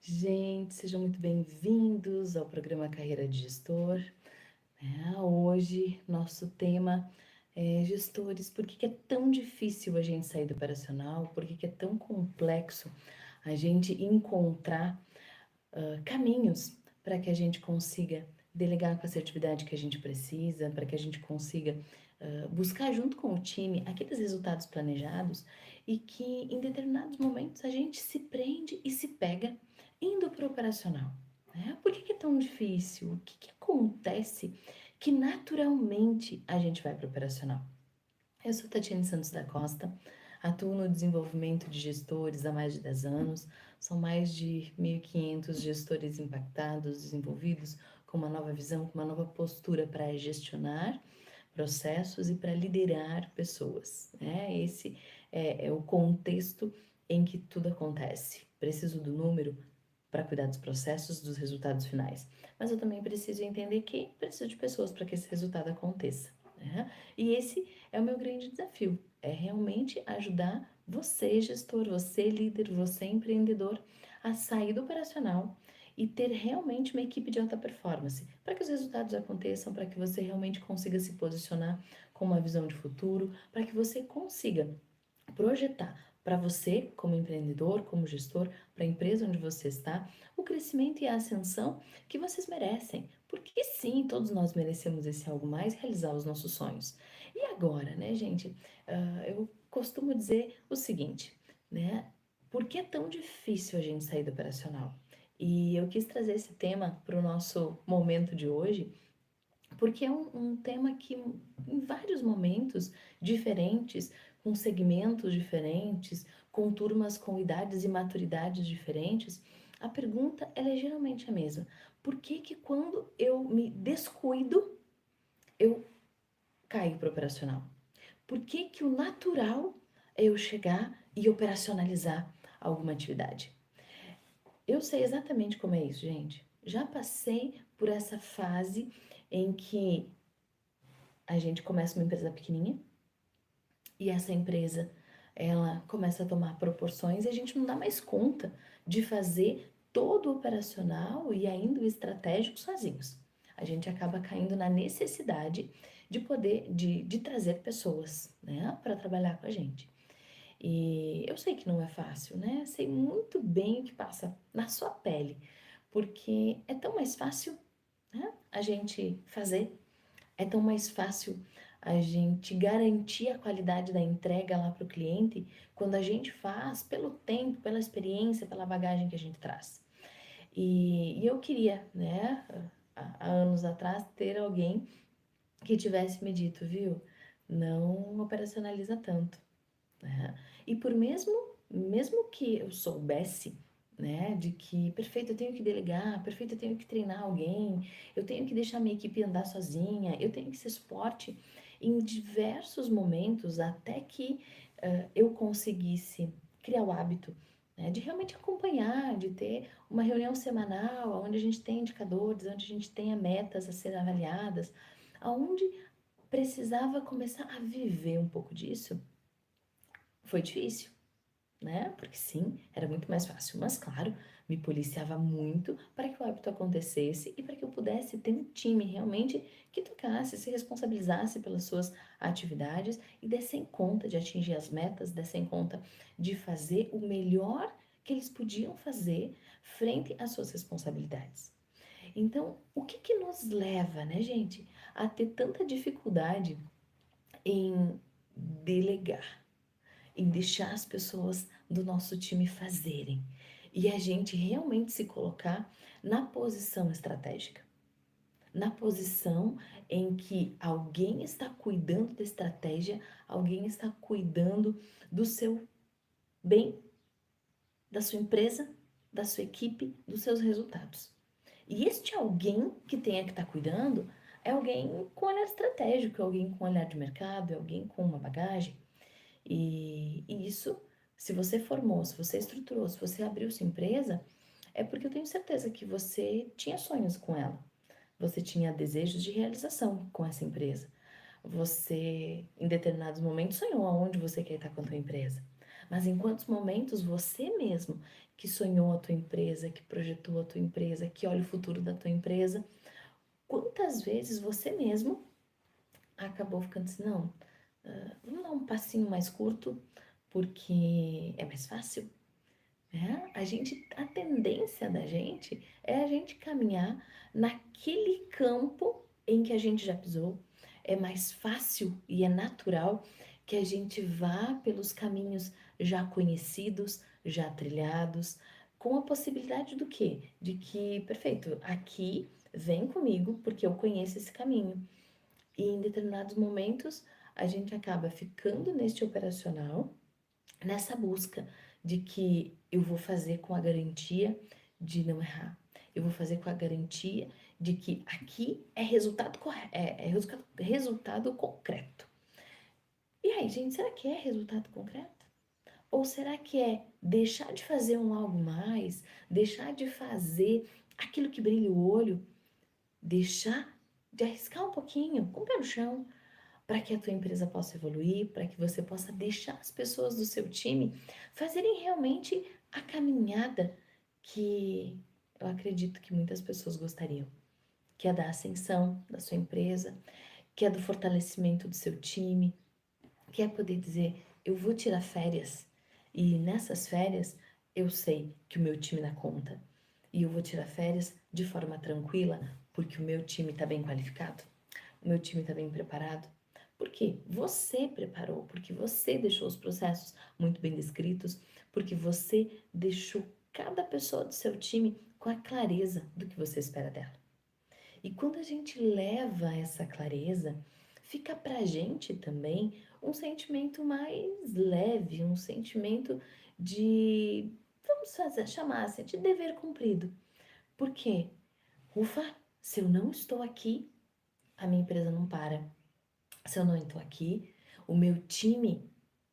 Gente, sejam muito bem-vindos ao programa Carreira de Gestor. Hoje, nosso tema é gestores. Por que que é tão difícil a gente sair do operacional? Por que que é tão complexo a gente encontrar caminhos para que a gente consiga delegar com a assertividade que a gente precisa, para que a gente consiga buscar junto com o time aqueles resultados planejados e que em determinados momentos a gente se prende e se pega indo para o operacional, né? Por que que é tão difícil? O que que acontece que naturalmente a gente vai para o operacional? Eu sou Tatiane Santos da Costa, atuo no desenvolvimento de gestores há mais de 10 anos. São mais de 1.500 gestores impactados, desenvolvidos com uma nova visão, com uma nova postura para gestionar processos e para liderar pessoas, né? Esse é o contexto em que tudo acontece. Preciso do número para cuidar dos processos, dos resultados finais, mas eu também preciso entender que preciso de pessoas para que esse resultado aconteça, né? E esse é o meu grande desafio, é realmente ajudar você, gestor, você, líder, você, empreendedor, a sair do operacional e ter realmente uma equipe de alta performance, para que os resultados aconteçam, para que você realmente consiga se posicionar com uma visão de futuro, para que você consiga projetar para você, como empreendedor, como gestor, para a empresa onde você está, o crescimento e a ascensão que vocês merecem. Porque sim, todos nós merecemos esse algo mais, realizar os nossos sonhos. E agora, né, gente? Eu costumo dizer o seguinte, né? Por que é tão difícil a gente sair do operacional? E eu quis trazer esse tema para o nosso momento de hoje, porque é um tema que, em vários momentos diferentes, com segmentos diferentes, com turmas com idades e maturidades diferentes, a pergunta ela é geralmente a mesma. Por que que quando eu me descuido, eu caio para o operacional? Por que que o natural é eu chegar e operacionalizar alguma atividade? Eu sei exatamente como é isso, gente. Já passei por essa fase em que a gente começa uma empresa pequenininha e essa empresa ela começa a tomar proporções e a gente não dá mais conta de fazer todo o operacional e ainda o estratégico sozinhos. A gente acaba caindo na necessidade de poder de trazer pessoas, né, para trabalhar com a gente. E eu sei que não é fácil, né? Sei muito bem o que passa na sua pele, porque é tão mais fácil, né, a gente fazer, é tão mais fácil a gente garantir a qualidade da entrega lá para o cliente quando a gente faz pelo tempo, pela experiência, pela bagagem que a gente traz. E eu queria, né, há anos atrás, ter alguém que tivesse me dito, viu, não operacionaliza tanto, né? E por mesmo que eu soubesse, né, de que perfeito eu tenho que delegar, perfeito eu tenho que treinar alguém, eu tenho que deixar minha equipe andar sozinha, eu tenho que ser suporte em diversos momentos até que eu conseguisse criar o hábito, né, de realmente acompanhar, de ter uma reunião semanal, onde a gente tem indicadores, onde a gente tenha metas a serem avaliadas, aonde precisava começar a viver um pouco disso. Foi difícil, né? Porque sim, era muito mais fácil, mas claro, me policiava muito para que o hábito acontecesse e para que eu pudesse ter um time realmente que tocasse, se responsabilizasse pelas suas atividades e dessem conta de atingir as metas, dessem conta de fazer o melhor que eles podiam fazer frente às suas responsabilidades. Então, o que que nos leva, né, gente, a ter tanta dificuldade em delegar? Em deixar as pessoas do nosso time fazerem e a gente realmente se colocar na posição estratégica, na posição em que alguém está cuidando da estratégia, alguém está cuidando do seu bem, da sua empresa, da sua equipe, dos seus resultados. E este alguém que tenha que estar cuidando é alguém com olhar estratégico, é alguém com olhar de mercado, é alguém com uma bagagem. E isso, se você formou, se você estruturou, se você abriu sua empresa, é porque eu tenho certeza que você tinha sonhos com ela. Você tinha desejos de realização com essa empresa. Você, em determinados momentos, sonhou aonde você quer estar com a tua empresa. Mas em quantos momentos você mesmo que sonhou a tua empresa, que projetou a tua empresa, que olha o futuro da tua empresa, quantas vezes você mesmo acabou ficando assim, não, vamos dar um passinho mais curto, porque é mais fácil, né? A tendência da gente é a gente caminhar naquele campo em que a gente já pisou. É mais fácil e é natural que a gente vá pelos caminhos já conhecidos, já trilhados, com a possibilidade do quê? De que, perfeito, aqui vem comigo porque eu conheço esse caminho. E em determinados momentos a gente acaba ficando neste operacional, nessa busca de que eu vou fazer com a garantia de não errar. Eu vou fazer com a garantia de que aqui é resultado concreto. E aí, gente, será que é resultado concreto? Ou será que é deixar de fazer um algo mais, deixar de fazer aquilo que brilha o olho, deixar de arriscar um pouquinho, com o pé no chão, para que a tua empresa possa evoluir, para que você possa deixar as pessoas do seu time fazerem realmente a caminhada que eu acredito que muitas pessoas gostariam, que é da ascensão da sua empresa, que é do fortalecimento do seu time, que é poder dizer, eu vou tirar férias e nessas férias eu sei que o meu time dá conta. E eu vou tirar férias de forma tranquila, porque o meu time está bem qualificado, o meu time está bem preparado. Por quê? Você preparou, porque você deixou os processos muito bem descritos, porque você deixou cada pessoa do seu time com a clareza do que você espera dela. E quando a gente leva essa clareza, fica pra gente também um sentimento mais leve, um sentimento de, chamar assim, de dever cumprido. Por quê? Ufa, se eu não estou aqui, a minha empresa não para. Se eu não estou aqui, o meu time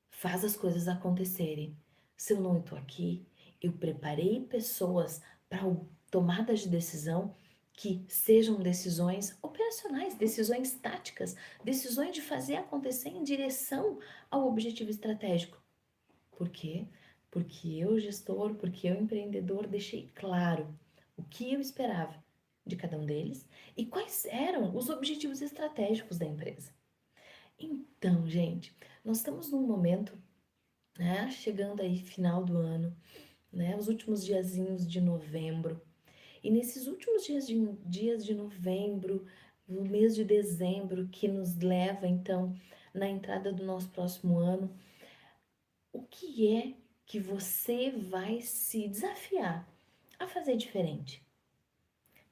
faz as coisas acontecerem. Se eu não estou aqui, eu preparei pessoas para tomadas de decisão que sejam decisões operacionais, decisões táticas, decisões de fazer acontecer em direção ao objetivo estratégico. Por quê? Porque eu, gestor, porque eu, empreendedor, deixei claro o que eu esperava de cada um deles e quais eram os objetivos estratégicos da empresa. Então, gente, nós estamos num momento, né, chegando aí final do ano, né, os últimos diazinhos de novembro. E nesses últimos dias de novembro, o mês de dezembro, que nos leva então na entrada do nosso próximo ano, o que é que você vai se desafiar a fazer diferente?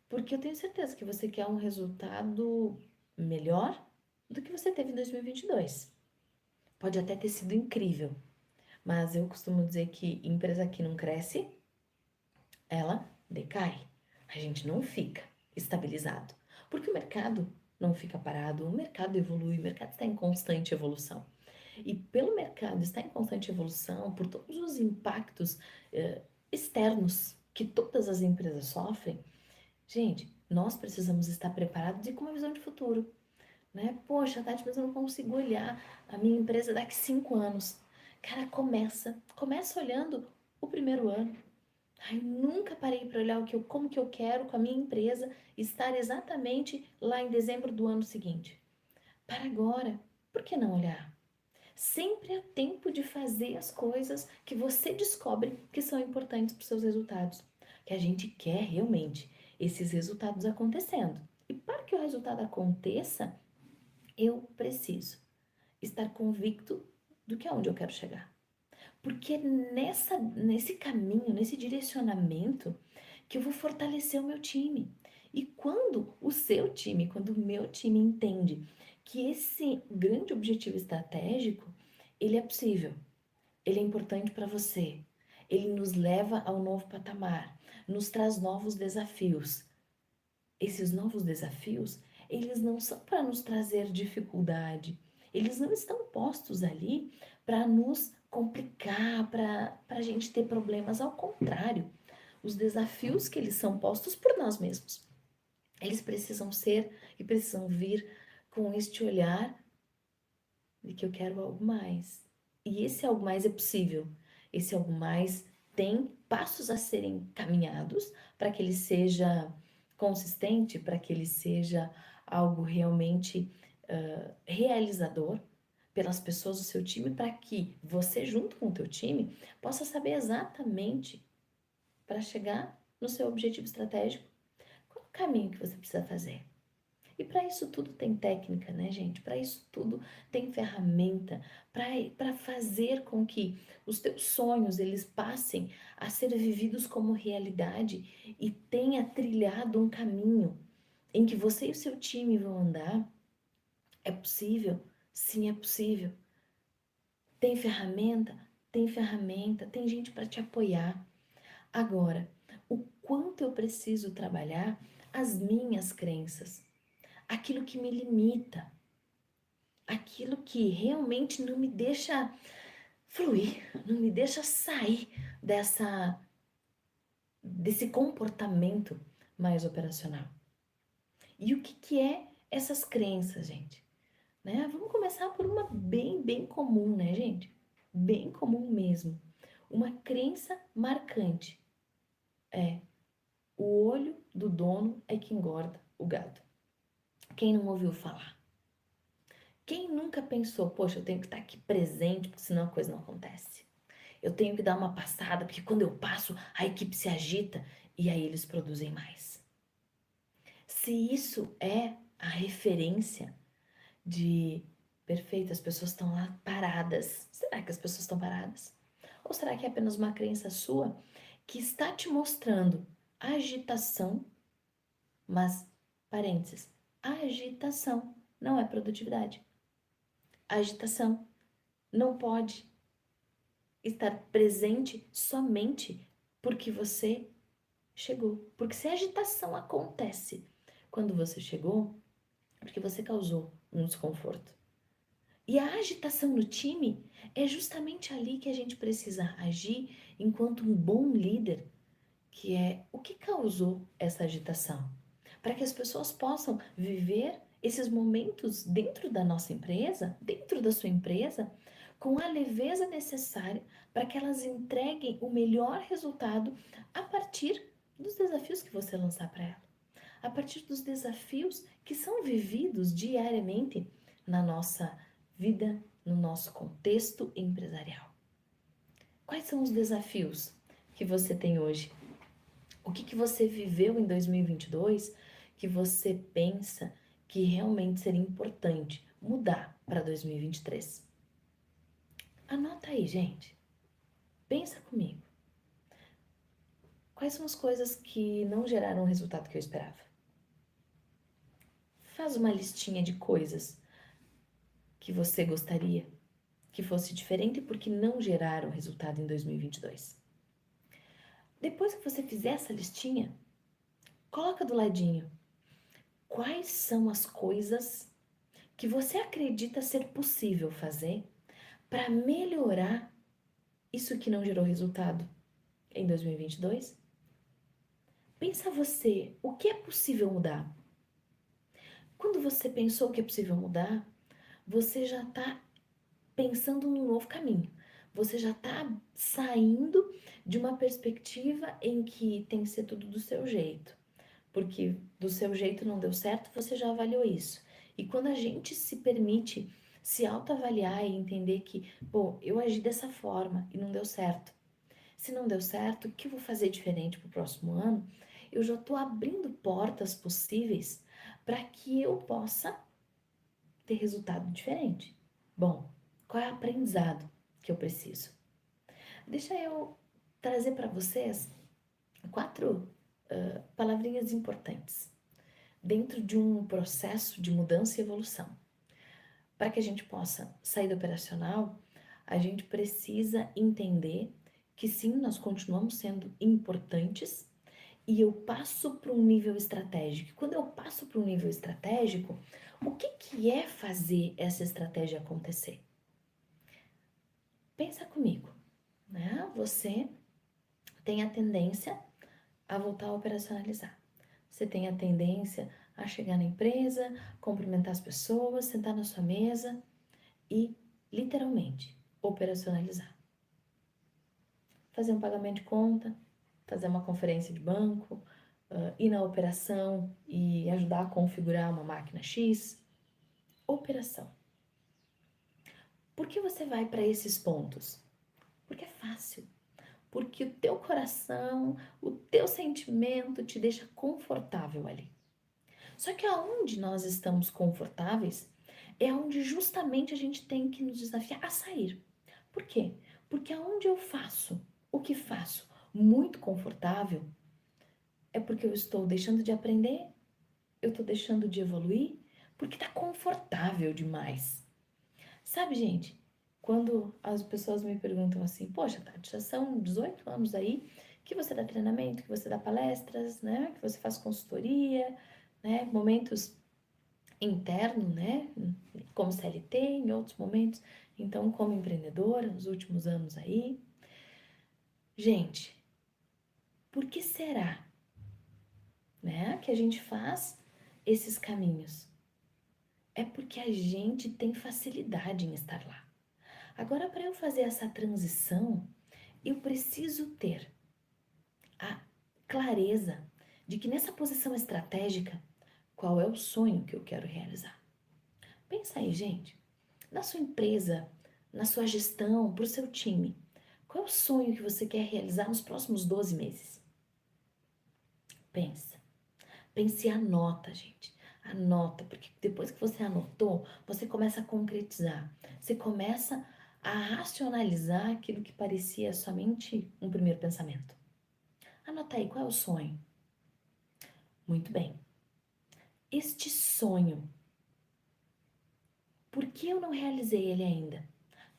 Porque eu tenho certeza que você quer um resultado melhor do que você teve em 2022. Pode até ter sido incrível, mas eu costumo dizer que empresa que não cresce, ela decai. A gente não fica estabilizado, porque o mercado não fica parado, o mercado evolui, o mercado está em constante evolução. E pelo mercado estar em constante evolução, por todos os impactos externos que todas as empresas sofrem, gente, nós precisamos estar preparados e com uma visão de futuro, né? Poxa, Tati, mas eu não consigo olhar a minha empresa daqui 5 anos. Cara, começa olhando o primeiro ano. Ai, nunca parei para olhar como que eu quero com a minha empresa estar exatamente lá em dezembro do ano seguinte. Para agora, por que não olhar? Sempre há tempo de fazer as coisas que você descobre que são importantes para os seus resultados. Que a gente quer realmente esses resultados acontecendo. E para que o resultado aconteça, eu preciso estar convicto do que aonde eu quero chegar. Porque nesse caminho, nesse direcionamento, que eu vou fortalecer o meu time. E quando o seu time, quando o meu time entende que esse grande objetivo estratégico, ele é possível, ele é importante para você, ele nos leva ao novo patamar, nos traz novos desafios. Esses novos desafios, eles não são para nos trazer dificuldade, eles não estão postos ali para nos complicar, para a gente ter problemas, ao contrário, os desafios que eles são postos por nós mesmos, eles precisam ser e precisam vir com este olhar de que eu quero algo mais, E esse algo mais é possível. Esse algo mais tem passos a serem caminhados para que ele seja consistente, para que ele seja algo realmente realizador pelas pessoas do seu time, para que você, junto com o teu time, possa saber exatamente para chegar no seu objetivo estratégico qual o caminho que você precisa fazer. E para isso tudo tem técnica, né, gente? Para isso tudo tem ferramenta para fazer com que os teus sonhos eles passem a ser vividos como realidade e tenha trilhado um caminho em que você e o seu time vão andar. É possível? Sim, é possível. Tem ferramenta? Tem ferramenta, tem gente para te apoiar. Agora, o quanto eu preciso trabalhar as minhas crenças, aquilo que me limita, aquilo que realmente não me deixa fluir, não me deixa sair desse comportamento mais operacional. E o que é essas crenças, gente? Né? Vamos começar por uma bem comum, né, gente? Bem comum mesmo. Uma crença marcante é: o olho do dono é que engorda o gado. Quem não ouviu falar? Quem nunca pensou, poxa, eu tenho que estar aqui presente, porque senão a coisa não acontece. Eu tenho que dar uma passada, porque quando eu passo, a equipe se agita e aí eles produzem mais. Se isso é a referência de perfeito, as pessoas estão lá paradas. Será que as pessoas estão paradas? Ou será que é apenas uma crença sua que está te mostrando agitação, mas, parênteses, agitação não é produtividade. Agitação não pode estar presente somente porque você chegou. Porque se a agitação acontece quando você chegou, é porque você causou um desconforto. E a agitação no time é justamente ali que a gente precisa agir enquanto um bom líder, que é o que causou essa agitação, para que as pessoas possam viver esses momentos dentro da nossa empresa, dentro da sua empresa, com a leveza necessária para que elas entreguem o melhor resultado a partir dos desafios que você lançar para ela, a partir dos desafios que são vividos diariamente na nossa vida, no nosso contexto empresarial. Quais são os desafios que você tem hoje? O que você viveu em 2022 que você pensa que realmente seria importante mudar para 2023? Anota aí, gente. Pensa comigo. Quais são as coisas que não geraram o resultado que eu esperava? Faz uma listinha de coisas que você gostaria que fosse diferente porque não geraram resultado em 2022. Depois que você fizer essa listinha, coloca do ladinho quais são as coisas que você acredita ser possível fazer para melhorar isso que não gerou resultado em 2022. Pensa você, o que é possível mudar? Quando você pensou o que é possível mudar, você já está pensando num novo caminho. Você já está saindo de uma perspectiva em que tem que ser tudo do seu jeito. Porque do seu jeito não deu certo, você já avaliou isso. E quando a gente se permite se autoavaliar e entender que, pô, eu agi dessa forma e não deu certo. Se não deu certo, o que eu vou fazer diferente para o próximo ano? Eu já estou abrindo portas possíveis para que eu possa ter resultado diferente. Bom, qual é o aprendizado que eu preciso? Deixa eu trazer para vocês 4 palavrinhas importantes dentro de um processo de mudança e evolução. Para que a gente possa sair do operacional, a gente precisa entender que sim, nós continuamos sendo importantes e eu passo para um nível estratégico. Quando eu passo para um nível estratégico, o que é fazer essa estratégia acontecer? Pensa comigo, né? Você tem a tendência a voltar a operacionalizar. Você tem a tendência a chegar na empresa, cumprimentar as pessoas, sentar na sua mesa e, literalmente, operacionalizar. Fazer um pagamento de conta, fazer uma conferência de banco, ir na operação e ajudar a configurar uma máquina X. Operação. Por que você vai para esses pontos? Porque é fácil. Porque o teu coração, o teu sentimento te deixa confortável ali. Só que aonde nós estamos confortáveis é onde justamente a gente tem que nos desafiar a sair. Por quê? Porque aonde eu faço o que faço muito confortável é porque eu estou deixando de aprender, eu estou deixando de evoluir, porque está confortável demais. Sabe, gente, quando as pessoas me perguntam assim, poxa, Tati, já são 18 anos aí que você dá treinamento, que você dá palestras, né, que você faz consultoria, né, momentos internos, né, como CLT, em outros momentos, então como empreendedora, nos últimos anos aí. Gente, por que será, né, que a gente faz esses caminhos? É porque a gente tem facilidade em estar lá. Agora, para eu fazer essa transição, eu preciso ter a clareza de que nessa posição estratégica, qual é o sonho que eu quero realizar. Pensa aí, gente, na sua empresa, na sua gestão, para o seu time, qual é o sonho que você quer realizar nos próximos 12 meses? Pensa. Pense e anota, gente. Anota, porque depois que você anotou, você começa a concretizar. Você começa a racionalizar aquilo que parecia somente um primeiro pensamento. Anota aí, qual é o sonho? Muito bem. Este sonho, por que eu não realizei ele ainda?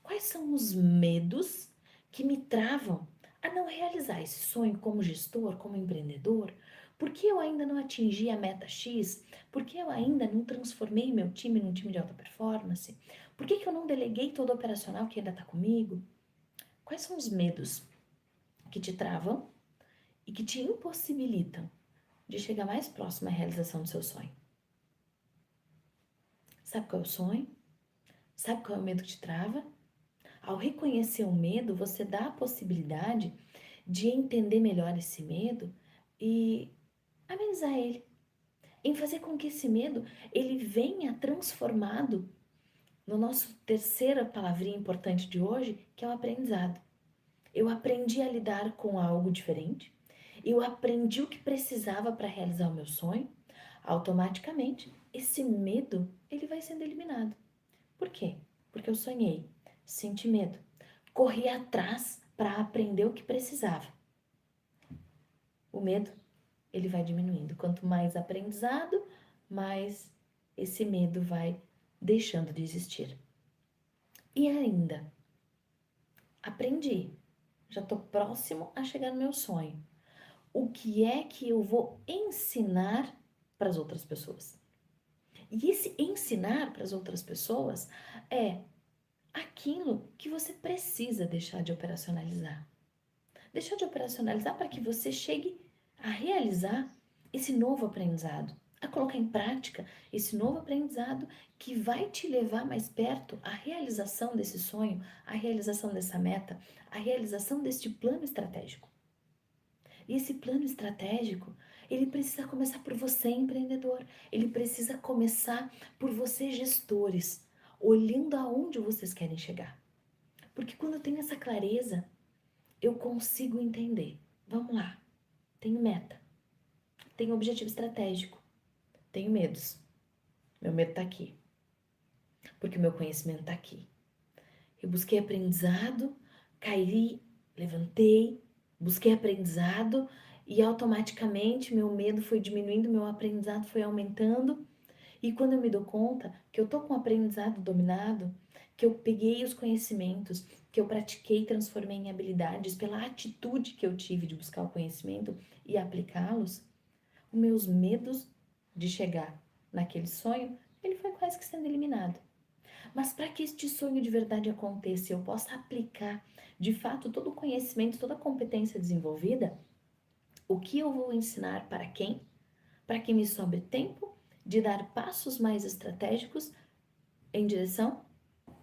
Quais são os medos que me travam a não realizar esse sonho como gestor, como empreendedor? Por que eu ainda não atingi a meta X? Por que eu ainda não transformei meu time num time de alta performance? Por que eu não deleguei todo o operacional que ainda está comigo? Quais são os medos que te travam e que te impossibilitam de chegar mais próximo à realização do seu sonho? Sabe qual é o sonho? Sabe qual é o medo que te trava? Ao reconhecer o medo, você dá a possibilidade de entender melhor esse medo e amenizar ele, em fazer com que esse medo ele venha transformado no nosso terceira palavrinha importante de hoje, que é o aprendizado. Eu aprendi a lidar com algo diferente, eu aprendi o que precisava para realizar o meu sonho, automaticamente esse medo ele vai sendo eliminado. Por quê? Porque eu sonhei, senti medo, corri atrás para aprender o que precisava. O medo, ele vai diminuindo. Quanto mais aprendizado, mais esse medo vai deixando de existir. E ainda, aprendi. Já estou próximo a chegar no meu sonho. O que é que eu vou ensinar para as outras pessoas? E esse ensinar para as outras pessoas é aquilo que você precisa deixar de operacionalizar. Deixar de operacionalizar para que você chegue a realizar esse novo aprendizado, a colocar em prática esse novo aprendizado que vai te levar mais perto à realização desse sonho, à realização dessa meta, à realização deste plano estratégico. E esse plano estratégico, ele precisa começar por você, empreendedor. Ele precisa começar por você, gestores, olhando aonde vocês querem chegar. Porque quando eu tenho essa clareza, eu consigo entender. Vamos lá. Tenho meta. Tenho objetivo estratégico. Tenho medos. Meu medo está aqui. Porque o meu conhecimento está aqui. Eu busquei aprendizado, caí, levantei, busquei aprendizado e automaticamente meu medo foi diminuindo, meu aprendizado foi aumentando. E quando eu me dou conta que eu tô com o aprendizado dominado, que eu peguei os conhecimentos, que eu pratiquei e transformei em habilidades pela atitude que eu tive de buscar o conhecimento e aplicá-los, os meus medos de chegar naquele sonho, ele foi quase que sendo eliminado. Mas para que este sonho de verdade aconteça e eu possa aplicar de fato todo o conhecimento, toda a competência desenvolvida, o que eu vou ensinar para quem? Para que me sobre tempo de dar passos mais estratégicos em direção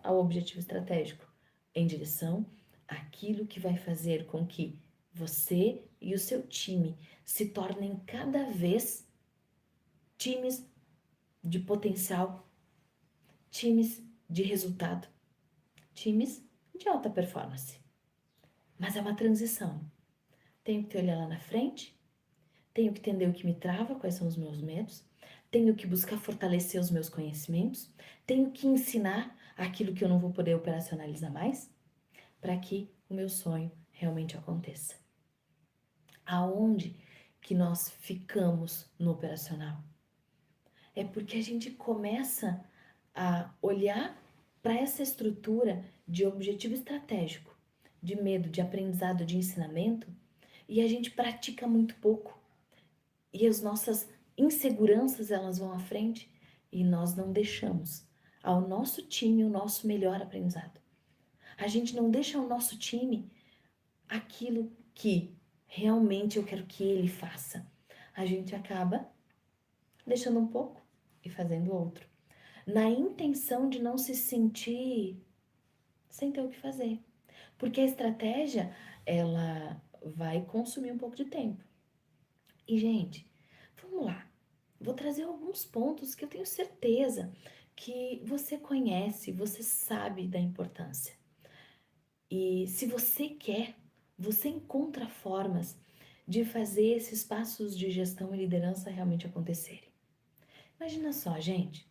ao objetivo estratégico. em direção àquilo que vai fazer com que você e o seu time se tornem cada vez times de potencial, times de resultado, times de alta performance. Mas é uma transição. Tenho que olhar lá na frente, tenho que entender o que me trava, quais são os meus medos, tenho que buscar fortalecer os meus conhecimentos, tenho que ensinar aquilo que eu não vou poder operacionalizar mais, para que o meu sonho realmente aconteça. Aonde que nós ficamos no operacional? É porque a gente começa a olhar para essa estrutura de objetivo estratégico, de medo, de aprendizado, de ensinamento, e a gente pratica muito pouco. E as nossas inseguranças, elas vão à frente e nós não deixamos ao nosso time o nosso melhor aprendizado. A gente não deixa ao nosso time aquilo que realmente eu quero que ele faça. A gente acaba deixando um pouco e fazendo outro, na intenção de não se sentir sem ter o que fazer. Porque a estratégia, ela vai consumir um pouco de tempo. E, gente, vamos lá. Vou trazer alguns pontos que eu tenho certeza que você conhece, você sabe da importância. E se você quer, você encontra formas de fazer esses passos de gestão e liderança realmente acontecerem. Imagina só, gente,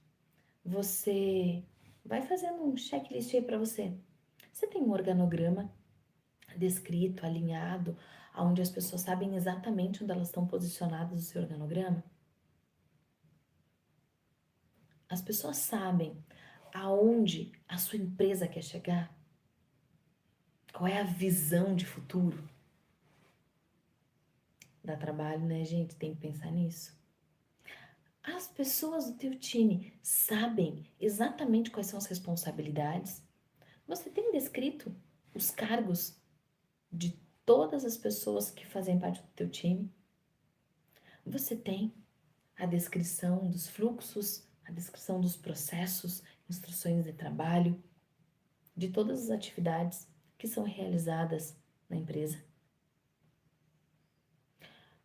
você vai fazendo um checklist aí para você. Você tem um organograma descrito, alinhado, onde as pessoas sabem exatamente onde elas estão posicionadas no seu organograma? As pessoas sabem aonde a sua empresa quer chegar? Qual é a visão de futuro? Dá trabalho, né, gente? Tem que pensar nisso. As pessoas do teu time sabem exatamente quais são as responsabilidades? Você tem descrito os cargos de todas as pessoas que fazem parte do teu time? Você tem a descrição dos fluxos, a descrição dos processos, instruções de trabalho, de todas as atividades que são realizadas na empresa?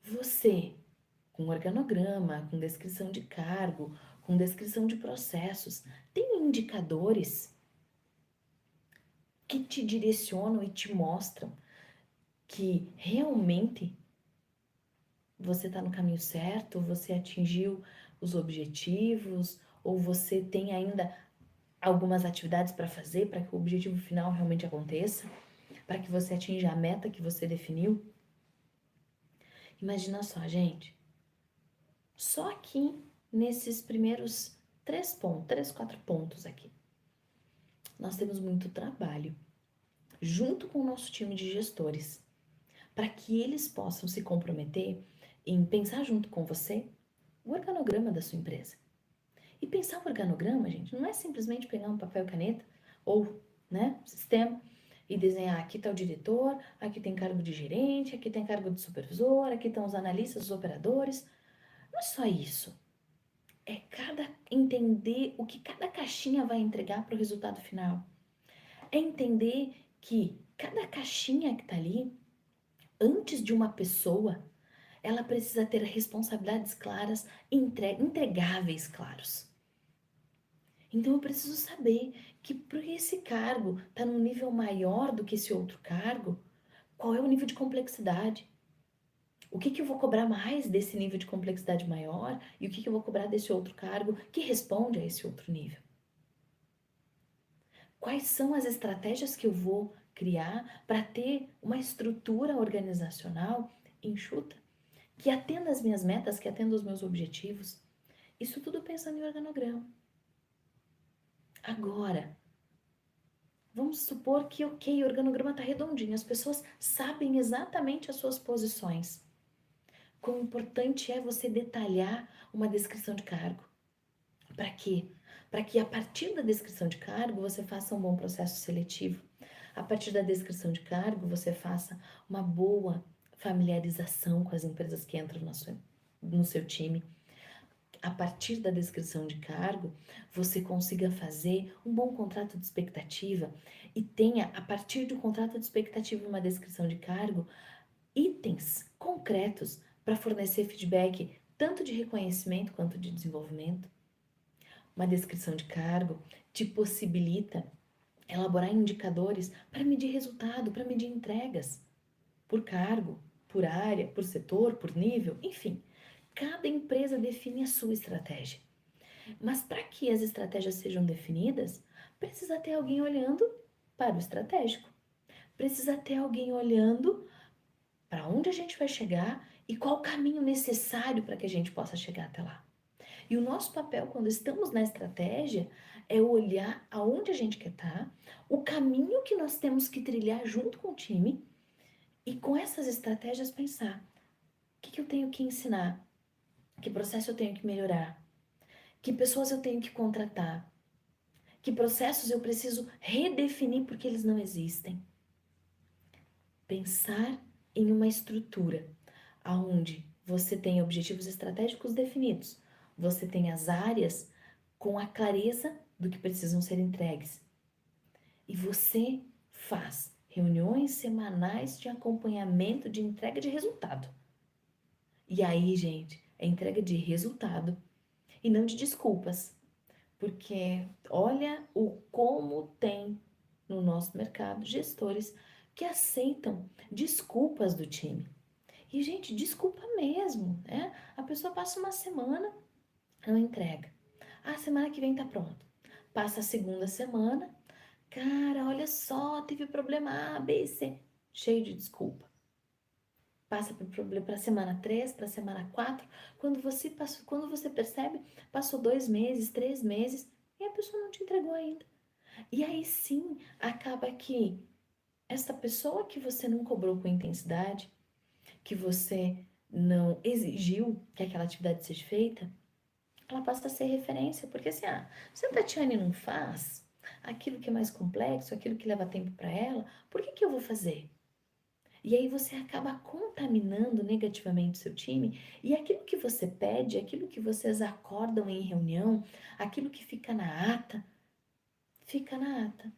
Você, com organograma, com descrição de cargo, com descrição de processos, tem indicadores que te direcionam e te mostram que realmente você está no caminho certo, você atingiu os objetivos, ou você tem ainda algumas atividades para fazer para que o objetivo final realmente aconteça, para que você atinja a meta que você definiu? Imagina só, gente. Só aqui, nesses primeiros 4 pontos aqui, nós temos muito trabalho, junto com o nosso time de gestores, para que eles possam se comprometer em pensar junto com você o organograma da sua empresa. E pensar o organograma, gente, não é simplesmente pegar um papel e caneta ou, né, sistema e desenhar: aqui está o diretor, aqui tem cargo de gerente, aqui tem cargo de supervisor, aqui estão os analistas, os operadores. Não é só isso. É entender o que cada caixinha vai entregar para o resultado final. É entender que cada caixinha que está ali, antes de uma pessoa, ela precisa ter responsabilidades claras, entregáveis claros. Então eu preciso saber que para esse cargo está num nível maior do que esse outro cargo, qual é o nível de complexidade? O que eu vou cobrar mais desse nível de complexidade maior e o que eu vou cobrar desse outro cargo que responde a esse outro nível? Quais são as estratégias que eu vou criar para ter uma estrutura organizacional enxuta, que atenda às minhas metas, que atenda aos meus objetivos? Isso tudo pensando em organograma. Agora, vamos supor que, ok, o organograma está redondinho, as pessoas sabem exatamente as suas posições. Quão importante é você detalhar uma descrição de cargo. Para quê? Para que a partir da descrição de cargo você faça um bom processo seletivo. A partir da descrição de cargo você faça uma boa familiarização com as empresas que entram no seu time. a partir da descrição de cargo, você consiga fazer um bom contrato de expectativa e tenha, a partir do contrato de expectativa, uma descrição de cargo, itens concretos para fornecer feedback tanto de reconhecimento quanto de desenvolvimento. Uma descrição de cargo te possibilita elaborar indicadores para medir resultado, para medir entregas, por cargo, por área, por setor, por nível, enfim. Cada empresa define a sua estratégia. Mas para que as estratégias sejam definidas, precisa ter alguém olhando para o estratégico. Precisa ter alguém olhando para onde a gente vai chegar e qual o caminho necessário para que a gente possa chegar até lá. E o nosso papel quando estamos na estratégia é olhar aonde a gente quer estar, o caminho que nós temos que trilhar junto com o time e com essas estratégias pensar: o que eu tenho que ensinar? Que processo eu tenho que melhorar? Que pessoas eu tenho que contratar? Que processos eu preciso redefinir porque eles não existem? Pensar em uma estrutura onde você tem objetivos estratégicos definidos, você tem as áreas com a clareza do que precisam ser entregues e você faz reuniões semanais de acompanhamento de entrega de resultado. E aí, gente, é entrega de resultado e não de desculpas. Porque olha o como tem no nosso mercado gestores que aceitam desculpas do time. E, gente, desculpa mesmo, né? A pessoa passa uma semana, não entrega. A semana que vem tá pronto. Passa a segunda semana, cara, olha só, teve problema A, B, C. Cheio de desculpa. Passa para problema para semana 3, para semana 4. Quando você percebe, passou 2 meses, 3 meses e a pessoa não te entregou ainda. E aí sim, acaba que essa pessoa que você não cobrou com intensidade, que você não exigiu que aquela atividade seja feita, ela passa a ser referência, porque assim, se a Tatiane não faz aquilo que é mais complexo, aquilo que leva tempo para ela, por que eu vou fazer? E aí você acaba contaminando negativamente o seu time e aquilo que você pede, aquilo que vocês acordam em reunião, aquilo que fica na ata, fica na ata.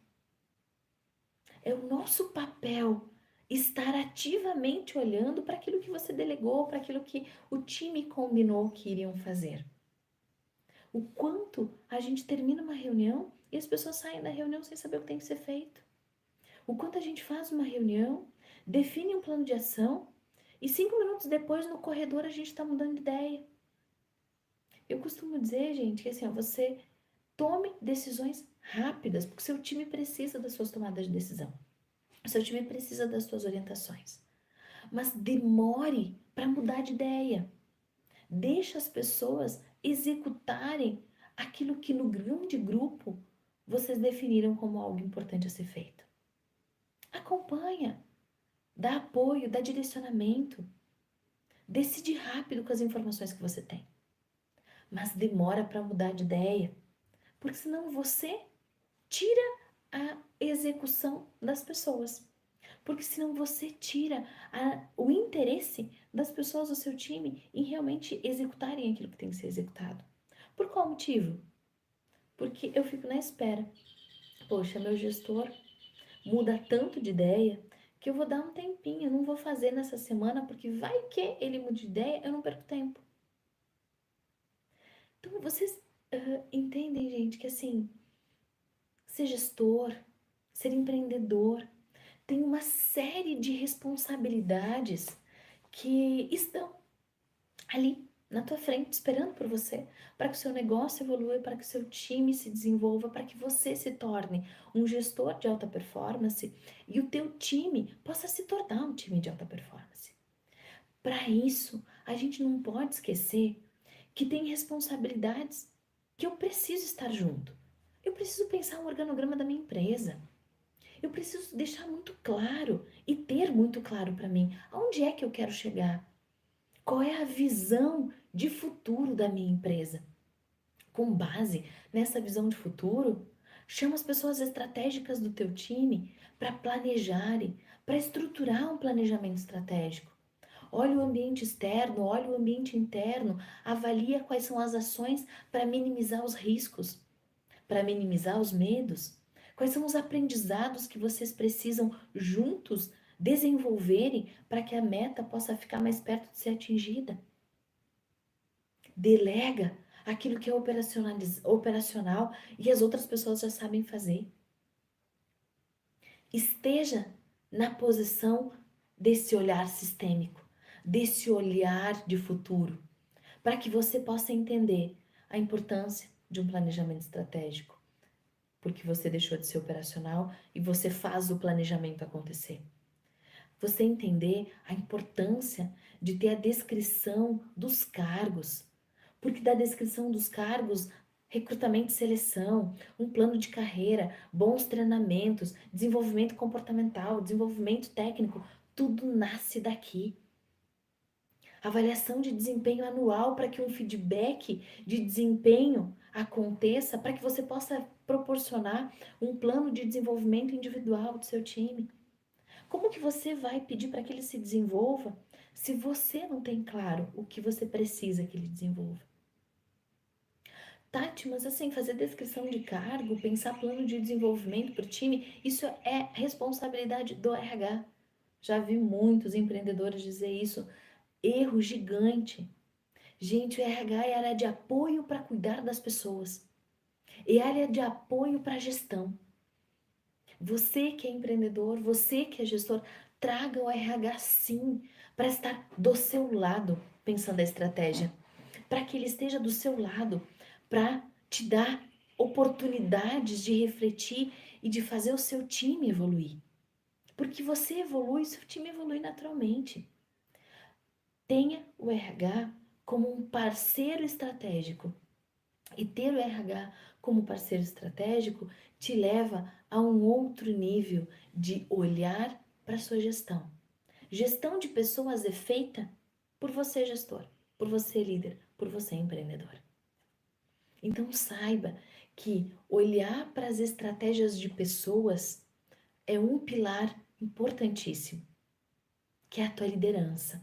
É o nosso papel estar ativamente olhando para aquilo que você delegou, para aquilo que o time combinou que iriam fazer. O quanto a gente termina uma reunião e as pessoas saem da reunião sem saber o que tem que ser feito. O quanto a gente faz uma reunião, define um plano de ação e 5 minutos depois no corredor a gente está mudando de ideia. Eu costumo dizer, gente, que assim, você tome decisões rápidas, porque seu time precisa das suas tomadas de decisão. O seu time precisa das suas orientações. Mas demore para mudar de ideia. Deixa as pessoas executarem aquilo que no grande grupo vocês definiram como algo importante a ser feito. Acompanha, dá apoio, dá direcionamento. Decide rápido com as informações que você tem. Mas demora para mudar de ideia, porque senão você tira a execução das pessoas. Porque senão você tira o interesse das pessoas do seu time em realmente executarem aquilo que tem que ser executado. Por qual motivo? Porque eu fico na espera. Poxa, meu gestor muda tanto de ideia que eu vou dar um tempinho, eu não vou fazer nessa semana, porque vai que ele mude de ideia, eu não perco tempo. Então, vocês entendem, gente, que assim, ser gestor, ser empreendedor, tem uma série de responsabilidades que estão ali na tua frente, esperando por você, para que o seu negócio evolua, para que o seu time se desenvolva, para que você se torne um gestor de alta performance e o teu time possa se tornar um time de alta performance. Para isso, a gente não pode esquecer que tem responsabilidades que eu preciso estar junto. Eu preciso pensar o organograma da minha empresa. Eu preciso deixar muito claro e ter muito claro para mim aonde é que eu quero chegar. Qual é a visão de futuro da minha empresa? Com base nessa visão de futuro, chama as pessoas estratégicas do teu time para planejarem, para estruturar um planejamento estratégico. olha o ambiente externo, olha o ambiente interno, avalia quais são as ações para minimizar os riscos, para minimizar os medos. Quais são os aprendizados que vocês precisam juntos desenvolverem para que a meta possa ficar mais perto de ser atingida? Delega aquilo que é operacional e as outras pessoas já sabem fazer. Esteja na posição desse olhar sistêmico, desse olhar de futuro, para que você possa entender a importância de um planejamento estratégico, porque você deixou de ser operacional e você faz o planejamento acontecer. Você entender a importância de ter a descrição dos cargos, porque da descrição dos cargos, recrutamento e seleção, um plano de carreira, bons treinamentos, desenvolvimento comportamental, desenvolvimento técnico, tudo nasce daqui. Avaliação de desempenho anual para que um feedback de desempenho aconteça, para que você possa proporcionar um plano de desenvolvimento individual do seu time. Como que você vai pedir para que ele se desenvolva se você não tem claro o que você precisa que ele desenvolva? Tati, mas assim, fazer descrição de cargo, pensar plano de desenvolvimento para o time, isso é responsabilidade do RH. Já vi muitos empreendedores dizer isso. Erro gigante. Gente, o RH é área de apoio para cuidar das pessoas. É área de apoio para gestão. Você que é empreendedor, você que é gestor, traga o RH sim, para estar do seu lado, pensando a estratégia. Para que ele esteja do seu lado, para te dar oportunidades de refletir e de fazer o seu time evoluir. Porque você evolui, seu time evolui naturalmente. Tenha o RH como um parceiro estratégico. E ter o RH como parceiro estratégico te leva a um outro nível de olhar para a sua gestão. Gestão de pessoas é feita por você, gestor, por você, líder, por você, empreendedor. Então saiba que olhar para as estratégias de pessoas é um pilar importantíssimo, que é a tua liderança.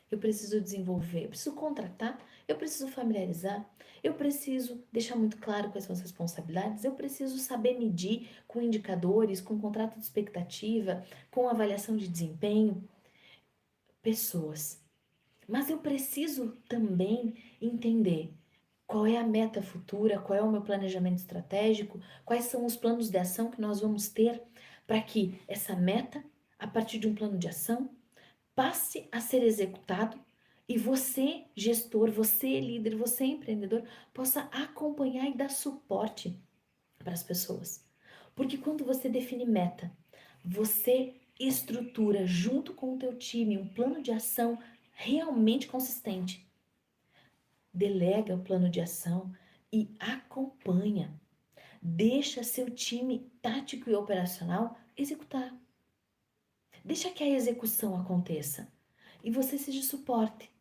Eu preciso desenvolver, eu preciso contratar, eu preciso familiarizar, eu preciso deixar muito claro quais são as responsabilidades, eu preciso saber medir com indicadores, com contrato de expectativa, com avaliação de desempenho, pessoas. Mas eu preciso também entender qual é a meta futura, qual é o meu planejamento estratégico, quais são os planos de ação que nós vamos ter para que essa meta, a partir de um plano de ação, passe a ser executado e você, gestor, você, líder, você, empreendedor, possa acompanhar e dar suporte para as pessoas. Porque quando você define meta, você estrutura junto com o teu time um plano de ação realmente consistente. Delega o plano de ação e acompanha. Deixa seu time tático e operacional executar. Deixa que a execução aconteça e você seja suporte.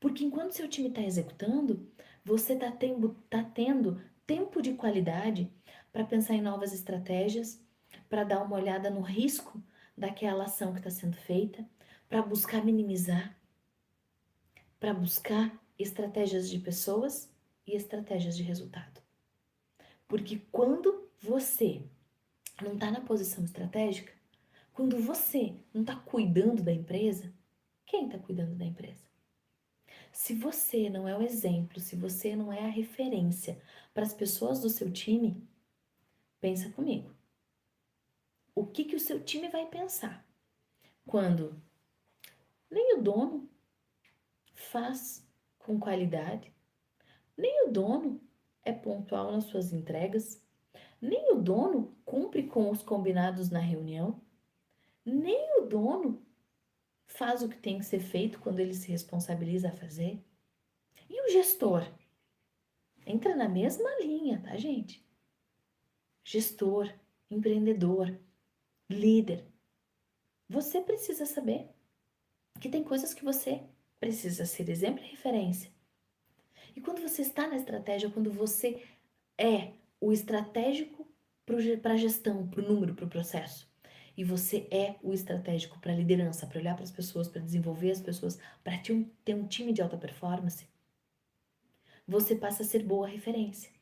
Porque enquanto seu time está executando, você tá tendo tempo de qualidade para pensar em novas estratégias, para dar uma olhada no risco daquela ação que está sendo feita, para buscar minimizar, para buscar estratégias de pessoas e estratégias de resultado. Porque quando você não está na posição estratégica, quando você não está cuidando da empresa, quem está cuidando da empresa? Se você não é o exemplo, se você não é a referência para as pessoas do seu time, pensa comigo. O que o seu time vai pensar quando nem o dono faz com qualidade, nem o dono é pontual nas suas entregas, nem o dono cumpre com os combinados na reunião, nem o dono faz o que tem que ser feito quando ele se responsabiliza a fazer? E o gestor? Entra na mesma linha, tá, gente? Gestor, empreendedor, líder. Você precisa saber que tem coisas que você precisa ser exemplo e referência. E quando você está na estratégia, quando você é o estratégico para a gestão, para o número, para o processo, e você é o estratégico para liderança, para olhar para as pessoas, para desenvolver as pessoas, para ter um time de alta performance, você passa a ser boa referência.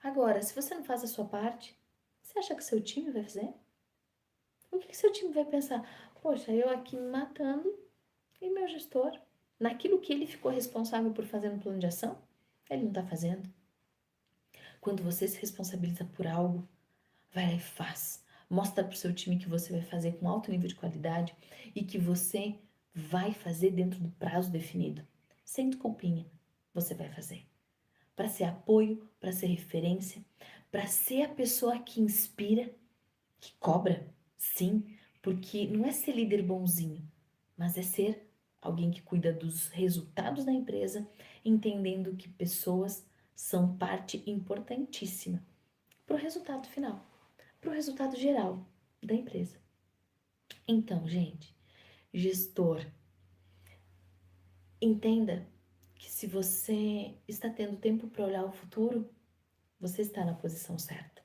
Agora, se você não faz a sua parte, você acha que seu time vai fazer? O que seu time vai pensar? Poxa, eu aqui me matando e meu gestor, naquilo que ele ficou responsável por fazer no plano de ação, ele não está fazendo. Quando você se responsabiliza por algo, vai lá e faz. Mostra para o seu time que você vai fazer com alto nível de qualidade e que você vai fazer dentro do prazo definido. Sem desculpinha, você vai fazer. Para ser apoio, para ser referência, para ser a pessoa que inspira, que cobra, sim, porque não é ser líder bonzinho, mas é ser alguém que cuida dos resultados da empresa, entendendo que pessoas são parte importantíssima para o resultado final, para o resultado geral da empresa. Então, gente, gestor, entenda que se você está tendo tempo para olhar o futuro, você está na posição certa.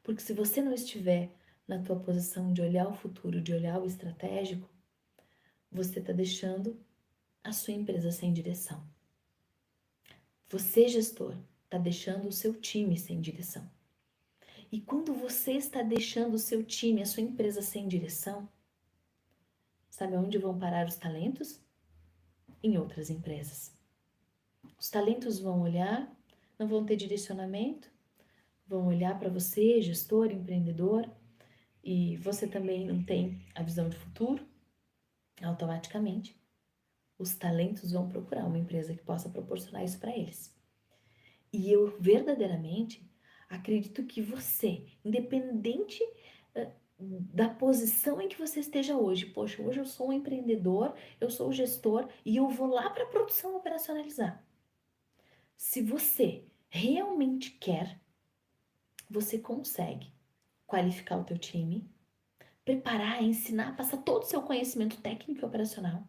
Porque se você não estiver na tua posição de olhar o futuro, de olhar o estratégico, você está deixando a sua empresa sem direção. Você, gestor, está deixando o seu time sem direção. E quando você está deixando o seu time, a sua empresa sem direção, sabe onde vão parar os talentos? Em outras empresas. Os talentos vão olhar, não vão ter direcionamento, vão olhar para você, gestor, empreendedor, e você também não tem a visão de futuro, automaticamente os talentos vão procurar uma empresa que possa proporcionar isso para eles. E eu verdadeiramente acredito que você, independente da posição em que você esteja hoje, poxa, hoje eu sou um empreendedor, eu sou o gestor e eu vou lá para a produção operacionalizar. Se você realmente quer, você consegue qualificar o teu time, preparar, ensinar, passar todo o seu conhecimento técnico e operacional,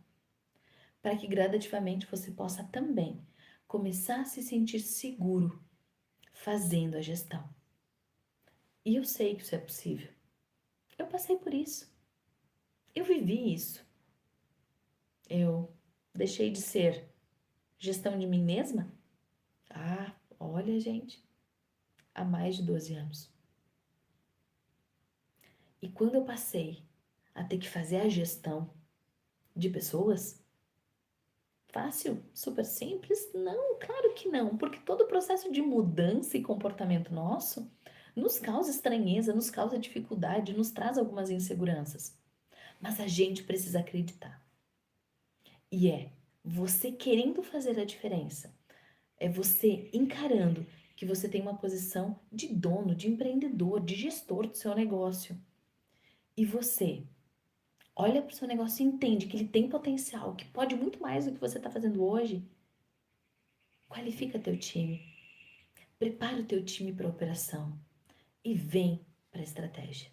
para que gradativamente você possa também começar a se sentir seguro fazendo a gestão. E eu sei que isso é possível. Eu passei por isso. Eu vivi isso. Eu deixei de ser gestão de mim mesma? Ah, olha, gente, há mais de 12 anos. E quando eu passei a ter que fazer a gestão de pessoas, fácil, super simples? Não, claro que não, porque todo o processo de mudança e comportamento nosso nos causa estranheza, nos causa dificuldade, nos traz algumas inseguranças. Mas a gente precisa acreditar. E é você querendo fazer a diferença, é você encarando que você tem uma posição de dono, de empreendedor, de gestor do seu negócio. E você olha para o seu negócio e entende que ele tem potencial, que pode muito mais do que você está fazendo hoje. Qualifica teu time, prepara o teu time para a operação e vem para a estratégia.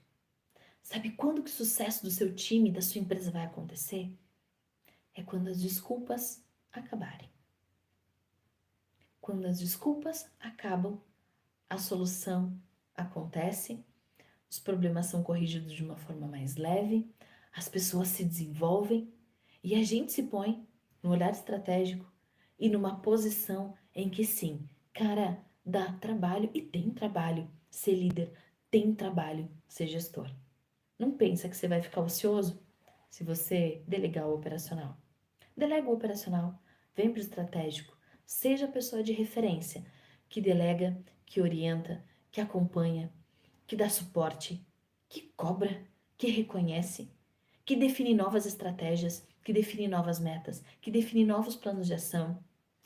Sabe quando que o sucesso do seu time, da sua empresa vai acontecer? É quando as desculpas acabarem. Quando as desculpas acabam, a solução acontece, os problemas são corrigidos de uma forma mais leve, as pessoas se desenvolvem e a gente se põe no olhar estratégico e numa posição em que sim, cara, dá trabalho e tem trabalho ser líder, tem trabalho ser gestor. Não pensa que você vai ficar ocioso se você delegar o operacional. Delega o operacional, vem para o estratégico, seja a pessoa de referência que delega, que orienta, que acompanha, que dá suporte, que cobra, que reconhece, que define novas estratégias, que define novas metas, que define novos planos de ação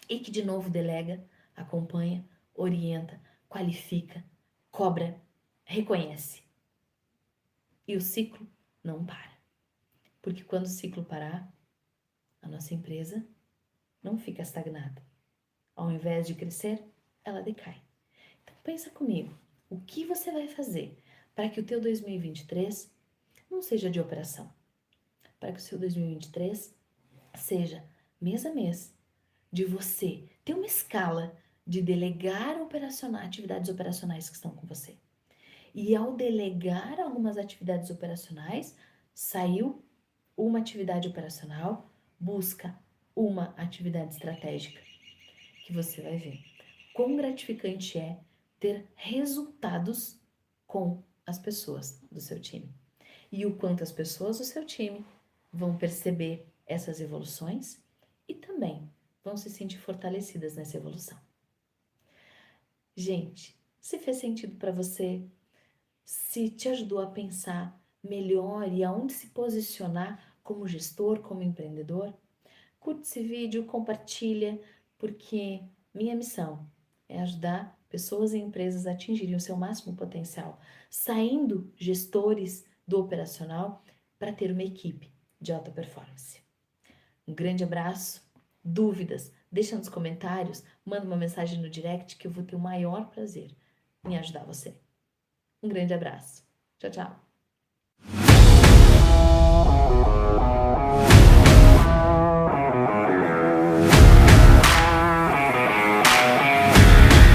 e que de novo delega, acompanha, orienta, qualifica, cobra, reconhece. E o ciclo não para. Porque quando o ciclo parar, a nossa empresa não fica estagnada. Ao invés de crescer, ela decai. Então pensa comigo, o que você vai fazer para que o teu 2023 não seja de operação? Para que o seu 2023 seja mês a mês de você ter uma escala de delegar atividades operacionais que estão com você E ao delegar algumas atividades operacionais, saiu uma atividade operacional, busca uma atividade estratégica, que você vai ver quão gratificante é ter resultados com as pessoas do seu time. E o quanto as pessoas do seu time vão perceber essas evoluções e também vão se sentir fortalecidas nessa evolução. Gente, se fez sentido para você, se te ajudou a pensar melhor e aonde se posicionar como gestor, como empreendedor, curte esse vídeo, compartilha, porque minha missão é ajudar pessoas e empresas a atingirem o seu máximo potencial, saindo gestores do operacional para ter uma equipe de alta performance. Um grande abraço. Dúvidas, deixa nos comentários, manda uma mensagem no direct que eu vou ter o maior prazer em ajudar você. Um grande abraço. Tchau, tchau.